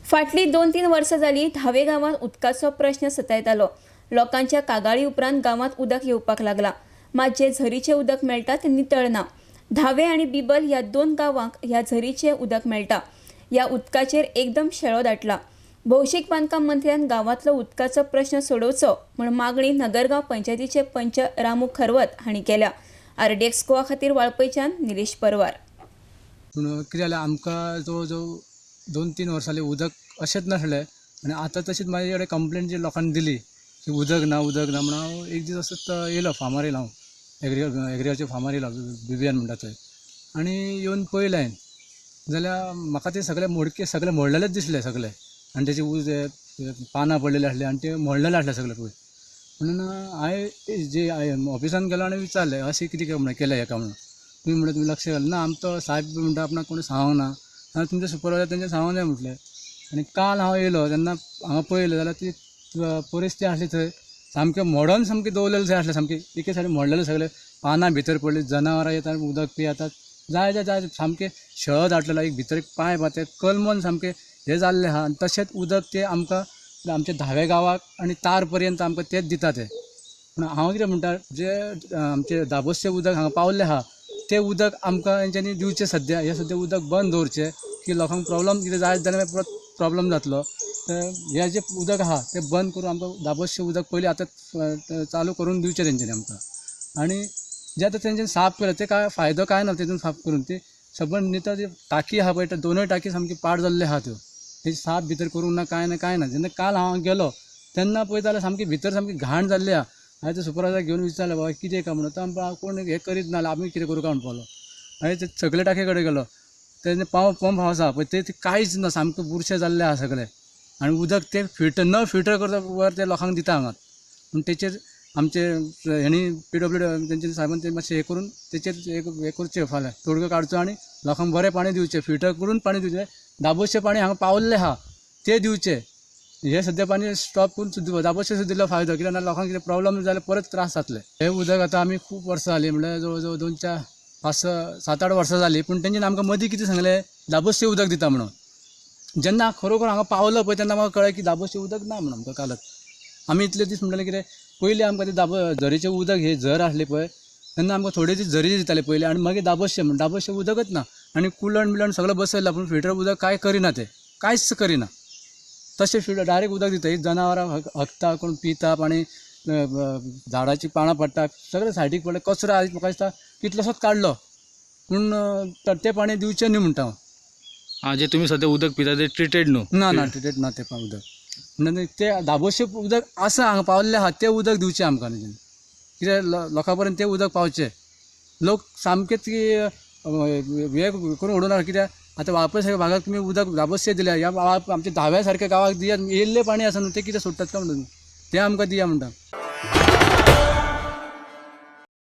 फाटली 2-3 वर्सां जाली धावे गांवांत उदकाचो प्रश्न सतायतालो। लोकांच्या कागाळी उपरांत गांवांत उदक येवपाक लागला, मात जे झरीचें उदक मेळटा तें नितळ ना। धावे आनी बिबल ह्या 2 गांवांक ह्या झरीचें उदक मेळटा। ह्या उदकाचेर एकदम शेळो दाटला। भौशीक बांदकाम मंत्र्यान गांवांतलो उदकाचो प्रश्न सोडोवचो म्हण मागणी नगरगांव पंचायतीचे पंच रामू खरवत हांणी केल्या। आरडीएक्स गोवा खातीर वाळपयच्यान निलेश परवार। कितें जालें आमकां जवळ जवळ 2-3 वर्सां जालीं उदक अशेंच नासलें आनी आतां तशीच म्हाजे कडेन कंप्लेंट जी लोकांनी दिली की उदक ना म्हणून हांव एक दीस असोच येयलो फार्मार येयलो, हांव एग्रीकल्चर फार्मार येयलो बिबियान म्हणटा थंय आनी येवन पळयलें हांवें जाल्यार म्हाका ते सगळे मोडके सगळे मोडलेलेच दिसले सगळे आनी तेचे पानां पडलेली आसली आनी ते मोडलेले आसले सगळे पळय। म्हणून हांवें जे ऑफिसान गेलो आनी विचारलें अशें कितें म्हणून केलें हेका म्हणून। तुम्ही लक्ष घाल ना आमचो साहेब म्हणटा आपणाक कोणी सांगूंक ना, तुमचे सुपरवायझर तेंचे सांगूंक जाय म्हटलें। आनी काल हांव येयलो तेन्ना हांगा पळयलें जाल्यार ती परिस्थिती आसली थंय सामकें मोडोन सामकें दवरलेलें थंय आसलें, सामकें एके सायडीन मोडलेलें सगळें पानां भितर पडलीं, जनावरां येतात उदक पियेतात, जाय सामकें शेळो दाटलेलो, एक भितर एक पायप आहा तें कलमोन सामकें हें जाल्लें आहा। आनी तशेंच उदक तें आमकां आमच्या धावे गांवाक आनी तार पर्यंत आमकां तेंच दिता तें। पूण हांव कितें म्हणटा जे आमचे दाबोसचें उदक हांगा पावल्लें आहा तें उदक आमकां हेंच्यांनी दिवचें सद्या, हें सद्या उदक बंद दवरचें की लोकांक प्रॉब्लम कितें जायत जाल्यार परत प्रॉब्लम जातलो। तर हें जें उदक आहा तें बंद करून आमकां दाबोसचें उदक पयलीं आतां चालू करून दिवचें तेंच्यांनी आमकां। आनी जें आतां तेंच्यांनी साफ केलें तें काय फायदो काय ना तेतून साफ करून, ती सबंद नितळ ती टाकी आहा पळय, दोनूय टाकी सामकी पाड जाल्ली आहा त्यो, तेची साफ भितर करूंक ना कांय ना। जेन्ना काल हांव गेलो तेन्ना पळयता जाल्यार सामकी भितर सामकी घाण जाल्ली आहा। हांवें ते सुपरवायझर घेवन विचारलें बाबा कितें काय म्हणून, तो आमकां कोण हें करीत ना आमी कितें करूं काय म्हणून पावलो। हांवें ते सगळे टाके कडेन गेलो, तेजे पंप आसा पळय ते कांयच ना, सामकें बुरशें जाल्लें आहा सगळें आनी उदक ते न फिल्टर करता वर ते लोकांक दिता हांगा। पूण तेचेर आमचे हेणी PWD तेंचे साहेबान ते मातशें हें करून तेचेर हें करचें, फाल्यां तोडगो काडचो आनी लोकांक बरें पाणी दिवचें, फिल्टर करून पाणी दिवचें। दाबोसचें पाणी हांगा पावल्लें आहा तें दिवचें, हे सद्या पाणी स्टॉप करून दाबोसचें सुद्दां दिल्यार फायदो, कित्याक लोकांक कितें प्रॉब्लम जाल्यार परत त्रास जातले। हें उदक आतां आमी खूब वर्सां जालीं म्हळ्यार जवळ जवळ 2-4 5-7-8 वर्सां जालीं, पूण तेंच्यानी आमकां मदीं कितें सांगलें दाबोसचें उदक दिता म्हणून। जेन्ना खरोखर हांगा पावलो पळय तेन्ना म्हाका कळ्ळें की दाबोसचें उदक ना म्हणून आमकां कालच। आमी इतले दीस म्हणटाले कितें पयलीं आमकां ते झरीचें उदक हे झर आसली पळय तेन्ना आमकां थोडे दीस झरीचें दिताले पयलीं आनी मागीर दाबोसचें उदकच ना आनी कुलण बिलण सगळें बसयलां, पूण फिल्टर उदक कांय करिना, ते कांयच करिना, तशें फिल्टर डायरेक्ट उदक दिता। ही जनावरां हकता, कोण पिता आनी झाडाची पानां पडटा, सगळें सायडीक पडलें, कचरो म्हाका दिसता कितलोसोच काडलो, पूण तें पाणी दिवचें न्ही म्हणटा हांव। जे तुम्ही सध्या उदक पिता ते ट्रिटेड न्हू? ना ट्रिटेड ना तें उदक, म्हणून तें दाबोसचें उदक आसा हांगा पावल्लें आहा तें उदक दिवचें आमकां, कित्याक लोकां पर्यंत तें उदक पावचें। लोक सामकेंच हें करून उडोवना, कित्याक आतां वाळपय सारक्या भागाक तुमी उदक दाबोसचें दिल्या, ह्या आमच्या धाव्या सारक्या गांवाक दियात, येयल्लें पाणी आसा न्हू तें कितें सोडटात काय म्हणून तें आमकां दिया म्हणटा।